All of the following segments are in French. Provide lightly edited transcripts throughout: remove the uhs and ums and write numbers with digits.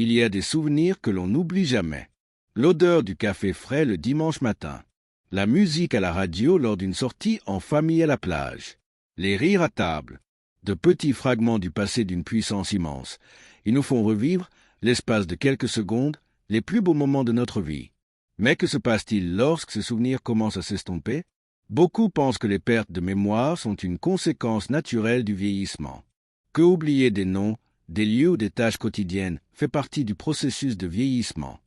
Il y a des souvenirs que l'on n'oublie jamais. L'odeur du café frais le dimanche matin. La musique à la radio lors d'une sortie en famille à la plage. Les rires à table. De petits fragments du passé d'une puissance immense. Ils nous font revivre, l'espace de quelques secondes, les plus beaux moments de notre vie. Mais que se passe-t-il lorsque ces souvenirs commencent à s'estomper? Beaucoup pensent que les pertes de mémoire sont une conséquence naturelle du vieillissement. Que oublier des noms, des lieux ou des tâches quotidiennes fait partie du processus de vieillissement.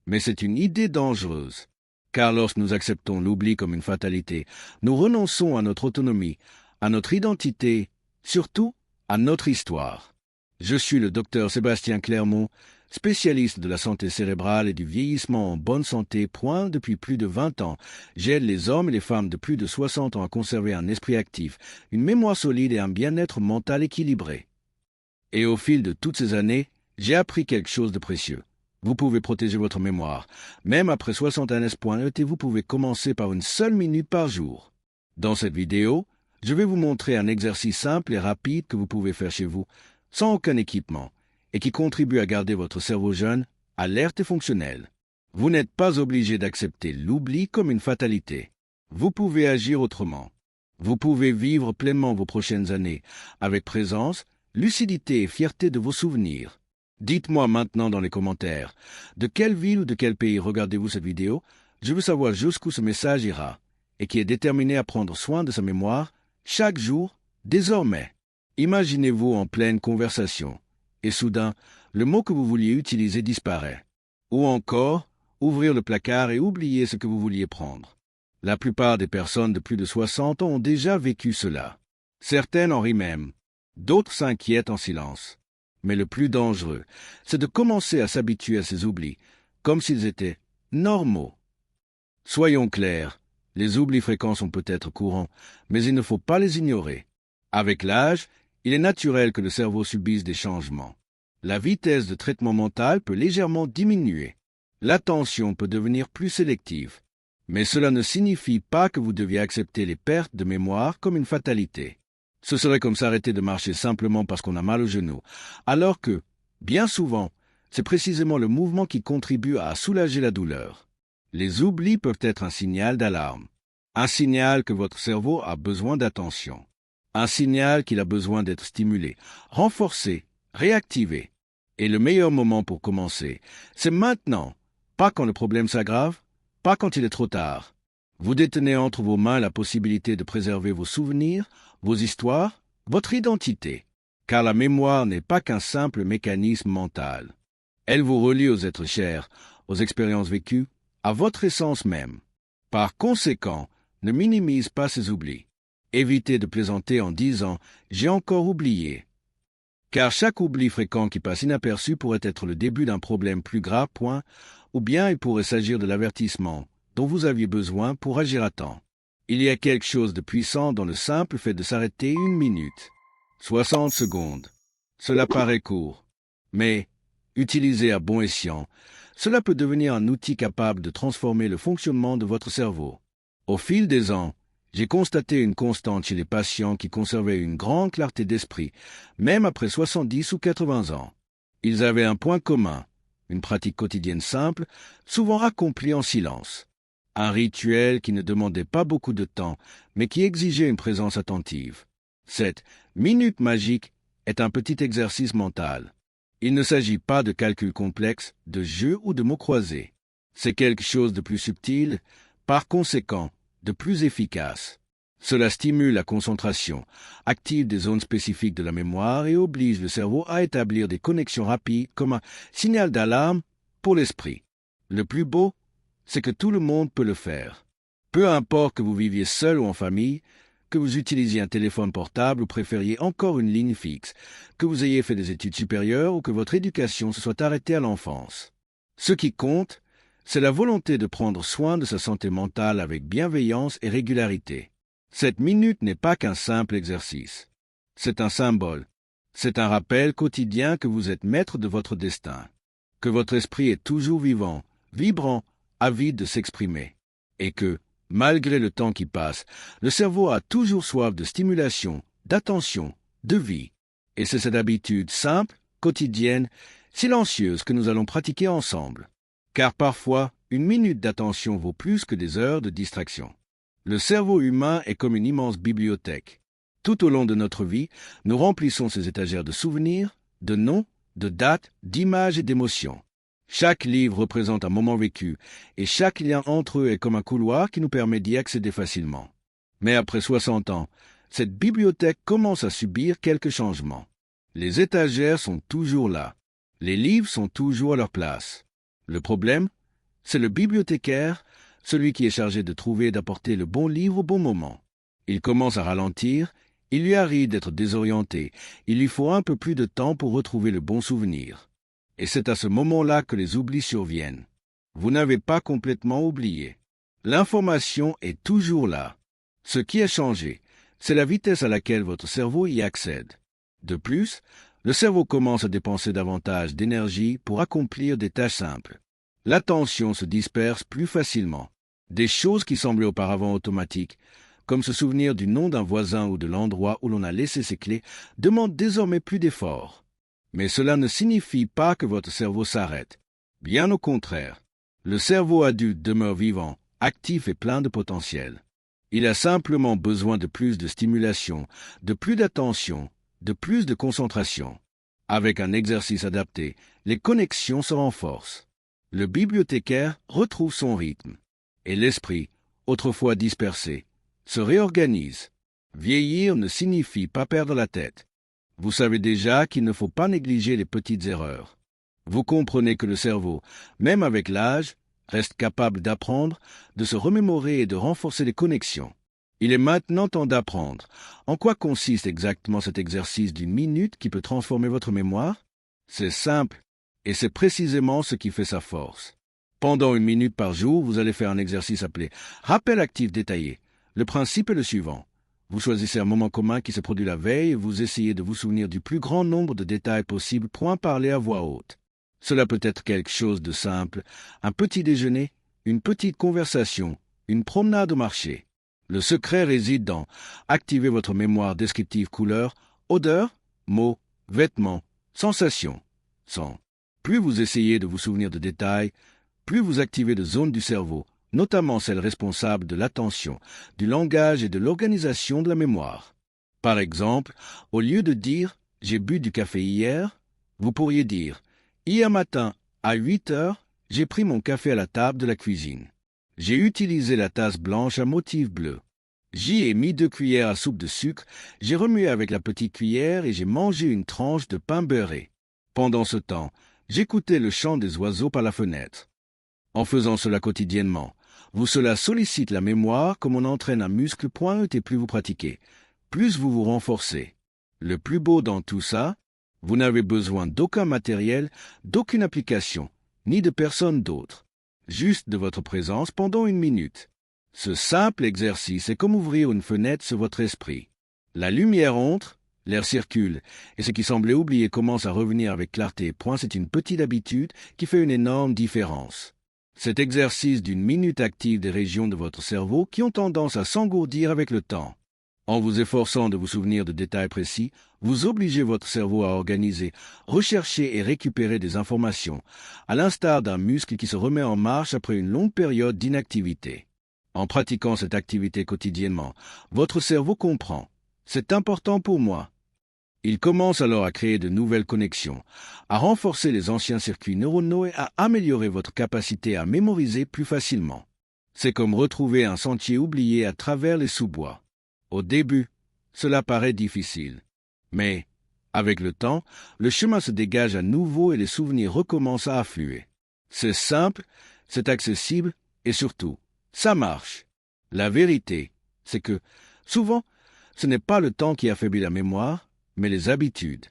Mais c'est une idée dangereuse, car lorsque nous acceptons l'oubli comme une fatalité, nous renonçons à notre autonomie, à notre identité, surtout à notre histoire. Je suis le docteur Sébastien Clermont, spécialiste de la santé cérébrale et du vieillissement en bonne santé. Depuis plus de 20 ans, j'aide les hommes et les femmes de plus de 60 ans à conserver un esprit actif, une mémoire solide et un bien-être mental équilibré. Et au fil de toutes ces années, j'ai appris quelque chose de précieux. Vous pouvez protéger votre mémoire. Même après 60 ans, vous pouvez commencer par une seule minute par jour. Dans cette vidéo, je vais vous montrer un exercice simple et rapide que vous pouvez faire chez vous, sans aucun équipement, et qui contribue à garder votre cerveau jeune, alerte et fonctionnel. Vous n'êtes pas obligé d'accepter l'oubli comme une fatalité. Vous pouvez agir autrement. Vous pouvez vivre pleinement vos prochaines années, avec présence, lucidité et fierté de vos souvenirs. Dites-moi maintenant dans les commentaires, de quelle ville ou de quel pays regardez-vous cette vidéo? Je veux savoir jusqu'où ce message ira, et qui est déterminé à prendre soin de sa mémoire, chaque jour, désormais. Imaginez-vous en pleine conversation, et soudain, le mot que vous vouliez utiliser disparaît. Ou encore, ouvrir le placard et oublier ce que vous vouliez prendre. La plupart des personnes de plus de 60 ans ont déjà vécu cela. Certaines en rient même. D'autres s'inquiètent en silence. Mais le plus dangereux, c'est de commencer à s'habituer à ces oublis, comme s'ils étaient normaux. Soyons clairs, les oublis fréquents sont peut-être courants, mais il ne faut pas les ignorer. Avec l'âge, il est naturel que le cerveau subisse des changements. La vitesse de traitement mental peut légèrement diminuer. L'attention peut devenir plus sélective. Mais cela ne signifie pas que vous deviez accepter les pertes de mémoire comme une fatalité. Ce serait comme s'arrêter de marcher simplement parce qu'on a mal au genou, alors que, bien souvent, c'est précisément le mouvement qui contribue à soulager la douleur. Les oublis peuvent être un signal d'alarme, un signal que votre cerveau a besoin d'attention, un signal qu'il a besoin d'être stimulé, renforcé, réactivé. Et le meilleur moment pour commencer, c'est maintenant, pas quand le problème s'aggrave, pas quand il est trop tard. Vous détenez entre vos mains la possibilité de préserver vos souvenirs, vos histoires, votre identité, car la mémoire n'est pas qu'un simple mécanisme mental. Elle vous relie aux êtres chers, aux expériences vécues, à votre essence même. Par conséquent, ne minimise pas ces oublis. Évitez de plaisanter en disant « j'ai encore oublié ». Car chaque oubli fréquent qui passe inaperçu pourrait être le début d'un problème plus grave, ou bien il pourrait s'agir de l'avertissement dont vous aviez besoin pour agir à temps. Il y a quelque chose de puissant dans le simple fait de s'arrêter 1 minute. 60 secondes. Cela paraît court. Mais, utilisé à bon escient, cela peut devenir un outil capable de transformer le fonctionnement de votre cerveau. Au fil des ans, j'ai constaté une constante chez les patients qui conservaient une grande clarté d'esprit, même après 70 ou 80 ans. Ils avaient un point commun, une pratique quotidienne simple, souvent accomplie en silence. Un rituel qui ne demandait pas beaucoup de temps, mais qui exigeait une présence attentive. Cette minute magique est un petit exercice mental. Il ne s'agit pas de calculs complexes, de jeux ou de mots croisés. C'est quelque chose de plus subtil, par conséquent, de plus efficace. Cela stimule la concentration, active des zones spécifiques de la mémoire et oblige le cerveau à établir des connexions rapides comme un signal d'alarme pour l'esprit. Le plus beau, c'est que tout le monde peut le faire. Peu importe que vous viviez seul ou en famille, que vous utilisiez un téléphone portable ou préfériez encore une ligne fixe, que vous ayez fait des études supérieures ou que votre éducation se soit arrêtée à l'enfance. Ce qui compte, c'est la volonté de prendre soin de sa santé mentale avec bienveillance et régularité. Cette minute n'est pas qu'un simple exercice. C'est un symbole. C'est un rappel quotidien que vous êtes maître de votre destin, que votre esprit est toujours vivant, vibrant, avide de s'exprimer, et que, malgré le temps qui passe, le cerveau a toujours soif de stimulation, d'attention, de vie. Et c'est cette habitude simple, quotidienne, silencieuses que nous allons pratiquer ensemble. Car parfois, une minute d'attention vaut plus que des heures de distraction. Le cerveau humain est comme une immense bibliothèque. Tout au long de notre vie, nous remplissons ces étagères de souvenirs, de noms, de dates, d'images et d'émotions. Chaque livre représente un moment vécu, et chaque lien entre eux est comme un couloir qui nous permet d'y accéder facilement. Mais après 60 ans, cette bibliothèque commence à subir quelques changements. Les étagères sont toujours là. Les livres sont toujours à leur place. Le problème, c'est le bibliothécaire, celui qui est chargé de trouver et d'apporter le bon livre au bon moment. Il commence à ralentir, il lui arrive d'être désorienté, il lui faut un peu plus de temps pour retrouver le bon souvenir. Et c'est à ce moment-là que les oublis surviennent. Vous n'avez pas complètement oublié. L'information est toujours là. Ce qui a changé, c'est la vitesse à laquelle votre cerveau y accède. De plus, le cerveau commence à dépenser davantage d'énergie pour accomplir des tâches simples. L'attention se disperse plus facilement. Des choses qui semblaient auparavant automatiques, comme se souvenir du nom d'un voisin ou de l'endroit où l'on a laissé ses clés, demandent désormais plus d'efforts. Mais cela ne signifie pas que votre cerveau s'arrête. Bien au contraire, le cerveau adulte demeure vivant, actif et plein de potentiel. Il a simplement besoin de plus de stimulation, de plus d'attention, de plus de concentration. Avec un exercice adapté, les connexions se renforcent. Le bibliothécaire retrouve son rythme. Et l'esprit, autrefois dispersé, se réorganise. Vieillir ne signifie pas perdre la tête. Vous savez déjà qu'il ne faut pas négliger les petites erreurs. Vous comprenez que le cerveau, même avec l'âge, reste capable d'apprendre, de se remémorer et de renforcer les connexions. Il est maintenant temps d'apprendre. En quoi consiste exactement cet exercice d'une minute qui peut transformer votre mémoire? C'est simple, et c'est précisément ce qui fait sa force. Pendant 1 minute par jour, vous allez faire un exercice appelé « rappel actif détaillé ». Le principe est le suivant. Vous choisissez un moment commun qui se produit la veille et vous essayez de vous souvenir du plus grand nombre de détails possibles pour en parler à voix haute. Cela peut être quelque chose de simple, un petit déjeuner, une petite conversation, une promenade au marché. Le secret réside dans activer votre mémoire descriptive couleur, odeur, mots, vêtements, sensations, sons. Plus vous essayez de vous souvenir de détails, plus vous activez de zones du cerveau, notamment celles responsables de l'attention, du langage et de l'organisation de la mémoire. Par exemple, au lieu de dire « j'ai bu du café hier », vous pourriez dire « hier matin, à 8 heures, j'ai pris mon café à la table de la cuisine. J'ai utilisé la tasse blanche à motif bleu. J'y ai mis 2 cuillères à soupe de sucre, j'ai remué avec la petite cuillère et j'ai mangé une tranche de pain beurré. Pendant ce temps, j'écoutais le chant des oiseaux par la fenêtre. » En faisant cela quotidiennement, cela sollicite la mémoire comme on entraîne un muscle et plus vous pratiquez, plus vous vous renforcez. Le plus beau dans tout ça, vous n'avez besoin d'aucun matériel, d'aucune application, ni de personne d'autre. Juste de votre présence pendant 1 minute. Ce simple exercice est comme ouvrir une fenêtre sur votre esprit. La lumière entre, l'air circule, et ce qui semblait oublié commence à revenir avec clarté. C'est une petite habitude qui fait une énorme différence. Cet exercice d'1 minute active des régions de votre cerveau qui ont tendance à s'engourdir avec le temps. En vous efforçant de vous souvenir de détails précis, vous obligez votre cerveau à organiser, rechercher et récupérer des informations, à l'instar d'un muscle qui se remet en marche après une longue période d'inactivité. En pratiquant cette activité quotidiennement, votre cerveau comprend « c'est important pour moi ». Il commence alors à créer de nouvelles connexions, à renforcer les anciens circuits neuronaux et à améliorer votre capacité à mémoriser plus facilement. C'est comme retrouver un sentier oublié à travers les sous-bois. Au début, cela paraît difficile. Mais, avec le temps, le chemin se dégage à nouveau et les souvenirs recommencent à affluer. C'est simple, c'est accessible et surtout, ça marche. La vérité, c'est que, souvent, ce n'est pas le temps qui affaiblit la mémoire, mais les habitudes.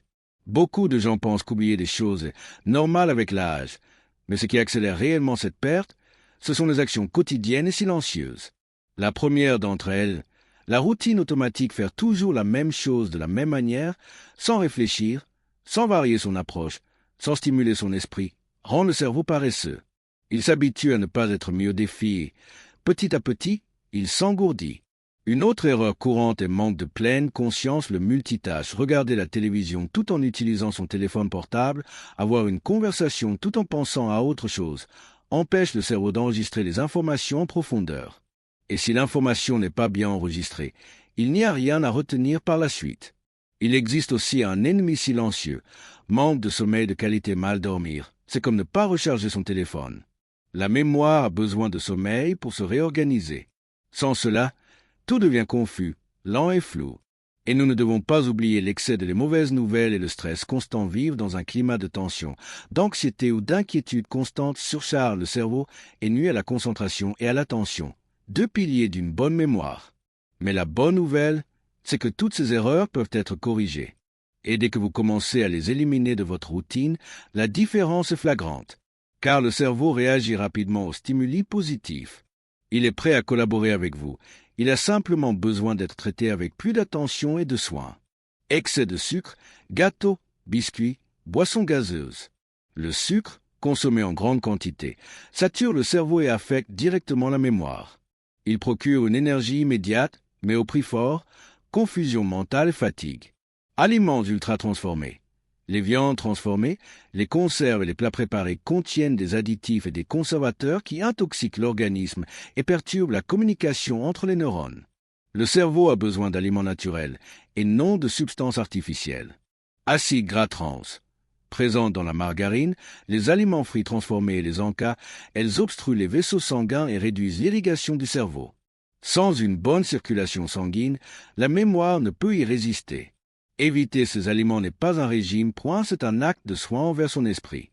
Beaucoup de gens pensent qu'oublier des choses est normal avec l'âge, mais ce qui accélère réellement cette perte, ce sont les actions quotidiennes et silencieuses. La première d'entre elles, la routine automatique, faire toujours la même chose de la même manière, sans réfléchir, sans varier son approche, sans stimuler son esprit, rend le cerveau paresseux. Il s'habitue à ne pas être mis au défi et, petit à petit, il s'engourdit. Une autre erreur courante est manque de pleine conscience, le multitâche. Regarder la télévision tout en utilisant son téléphone portable, avoir une conversation tout en pensant à autre chose, empêche le cerveau d'enregistrer les informations en profondeur. Et si l'information n'est pas bien enregistrée, il n'y a rien à retenir par la suite. Il existe aussi un ennemi silencieux, manque de sommeil de qualité, mal dormir. C'est comme ne pas recharger son téléphone. La mémoire a besoin de sommeil pour se réorganiser. Sans cela, tout devient confus, lent et flou. Et nous ne devons pas oublier l'excès de les mauvaises nouvelles et le stress constant. Vivre dans un climat de tension, d'anxiété ou d'inquiétude constante surcharge le cerveau et nuit à la concentration et à l'attention, deux piliers d'une bonne mémoire. Mais la bonne nouvelle, c'est que toutes ces erreurs peuvent être corrigées. Et dès que vous commencez à les éliminer de votre routine, la différence est flagrante, car le cerveau réagit rapidement aux stimuli positifs. Il est prêt à collaborer avec vous. Il a simplement besoin d'être traité avec plus d'attention et de soin. Excès de sucre, gâteaux, biscuits, boissons gazeuses. Le sucre, consommé en grande quantité, sature le cerveau et affecte directement la mémoire. Il procure une énergie immédiate, mais au prix fort, confusion mentale et fatigue. Aliments ultra-transformés. Les viandes transformées, les conserves et les plats préparés contiennent des additifs et des conservateurs qui intoxiquent l'organisme et perturbent la communication entre les neurones. Le cerveau a besoin d'aliments naturels et non de substances artificielles. Acides gras trans. Présentes dans la margarine, les aliments frits transformés et les encas, elles obstruent les vaisseaux sanguins et réduisent l'irrigation du cerveau. Sans une bonne circulation sanguine, la mémoire ne peut y résister. Éviter ces aliments n'est pas un régime, c'est un acte de soin envers son esprit.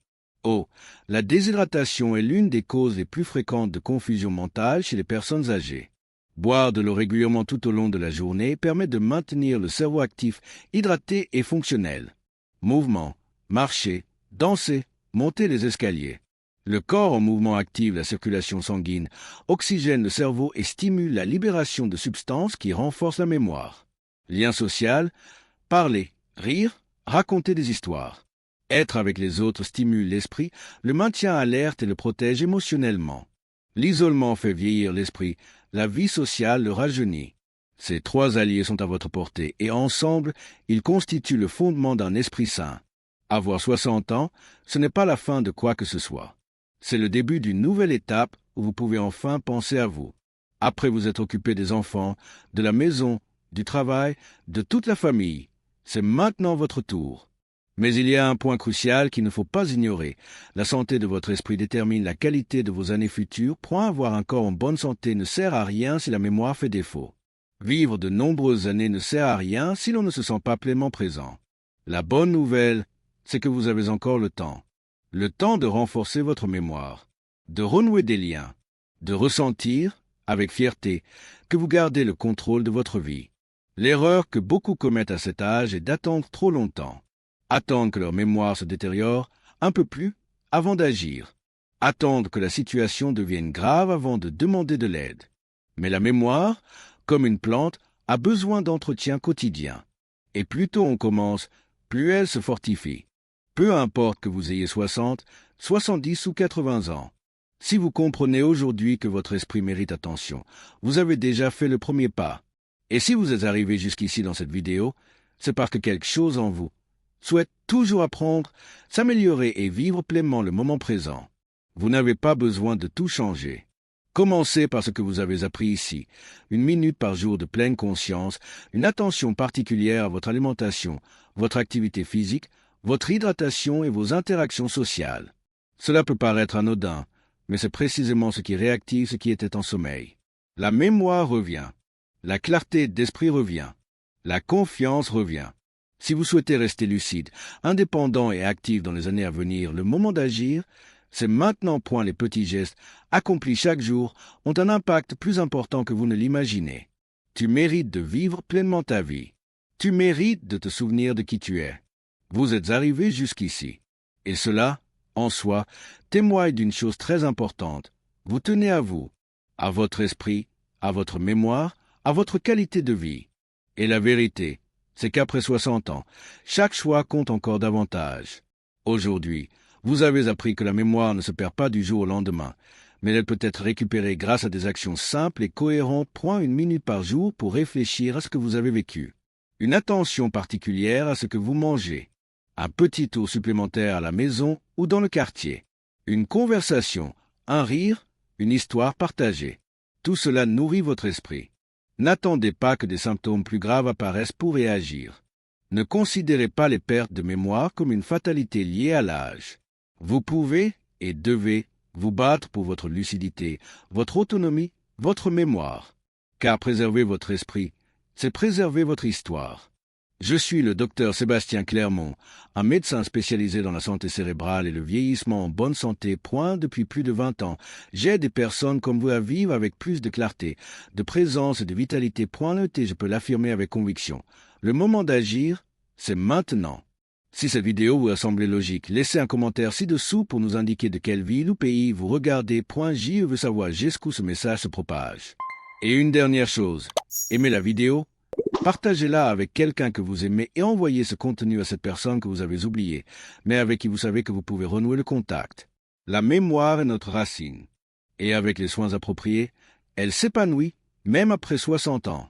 La déshydratation est l'une des causes les plus fréquentes de confusion mentale chez les personnes âgées. Boire de l'eau régulièrement tout au long de la journée permet de maintenir le cerveau actif, hydraté et fonctionnel. Mouvement, marcher, danser, monter les escaliers. Le corps en mouvement active la circulation sanguine, oxygène le cerveau et stimule la libération de substances qui renforcent la mémoire. Lien social, parler, rire, raconter des histoires. Être avec les autres stimule l'esprit, le maintient alerte et le protège émotionnellement. L'isolement fait vieillir l'esprit, la vie sociale le rajeunit. Ces trois alliés sont à votre portée et ensemble, ils constituent le fondement d'un esprit sain. Avoir 60 ans, ce n'est pas la fin de quoi que ce soit. C'est le début d'une nouvelle étape où vous pouvez enfin penser à vous. Après vous être occupé des enfants, de la maison, du travail, de toute la famille, c'est maintenant votre tour. Mais il y a un point crucial qu'il ne faut pas ignorer. La santé de votre esprit détermine la qualité de vos années futures. Avoir un corps en bonne santé ne sert à rien si la mémoire fait défaut. Vivre de nombreuses années ne sert à rien si l'on ne se sent pas pleinement présent. La bonne nouvelle, c'est que vous avez encore le temps. Le temps de renforcer votre mémoire, de renouer des liens, de ressentir, avec fierté, que vous gardez le contrôle de votre vie. L'erreur que beaucoup commettent à cet âge est d'attendre trop longtemps. Attendre que leur mémoire se détériore un peu plus avant d'agir. Attendre que la situation devienne grave avant de demander de l'aide. Mais la mémoire, comme une plante, a besoin d'entretien quotidien. Et plus tôt on commence, plus elle se fortifie. Peu importe que vous ayez 60, 70 ou 80 ans. Si vous comprenez aujourd'hui que votre esprit mérite attention, vous avez déjà fait le premier pas. Et si vous êtes arrivé jusqu'ici dans cette vidéo, c'est parce que quelque chose en vous souhaite toujours apprendre, s'améliorer et vivre pleinement le moment présent. Vous n'avez pas besoin de tout changer. Commencez par ce que vous avez appris ici. 1 minute par jour de pleine conscience, une attention particulière à votre alimentation, votre activité physique, votre hydratation et vos interactions sociales. Cela peut paraître anodin, mais c'est précisément ce qui réactive ce qui était en sommeil. La mémoire revient. La clarté d'esprit revient. La confiance revient. Si vous souhaitez rester lucide, indépendant et actif dans les années à venir, le moment d'agir, c'est maintenant. Les petits gestes, accomplis chaque jour, ont un impact plus important que vous ne l'imaginez. Tu mérites de vivre pleinement ta vie. Tu mérites de te souvenir de qui tu es. Vous êtes arrivé jusqu'ici. Et cela, en soi, témoigne d'une chose très importante. Vous tenez à vous, à votre esprit, à votre mémoire, à votre qualité de vie. Et la vérité, c'est qu'après 60 ans, chaque choix compte encore davantage. Aujourd'hui, vous avez appris que la mémoire ne se perd pas du jour au lendemain, mais elle peut être récupérée grâce à des actions simples et cohérentes. Prends 1 minute par jour pour réfléchir à ce que vous avez vécu. Une attention particulière à ce que vous mangez. Un petit tour supplémentaire à la maison ou dans le quartier. Une conversation, un rire, une histoire partagée. Tout cela nourrit votre esprit. N'attendez pas que des symptômes plus graves apparaissent pour réagir. Ne considérez pas les pertes de mémoire comme une fatalité liée à l'âge. Vous pouvez et devez vous battre pour votre lucidité, votre autonomie, votre mémoire. Car préserver votre esprit, c'est préserver votre histoire. Je suis le docteur Sébastien Clermont, un médecin spécialisé dans la santé cérébrale et le vieillissement en bonne santé. Depuis plus de 20 ans, j'aide des personnes comme vous à vivre avec plus de clarté, de présence et de vitalité. Je peux l'affirmer avec conviction. Le moment d'agir, c'est maintenant. Si cette vidéo vous a semblé logique, laissez un commentaire ci-dessous pour nous indiquer de quelle ville ou pays vous regardez. Je veux savoir jusqu'où ce message se propage. Et une dernière chose, aimez la vidéo, partagez-la avec quelqu'un que vous aimez et envoyez ce contenu à cette personne que vous avez oubliée, mais avec qui vous savez que vous pouvez renouer le contact. La mémoire est notre racine, et avec les soins appropriés, elle s'épanouit même après 60 ans.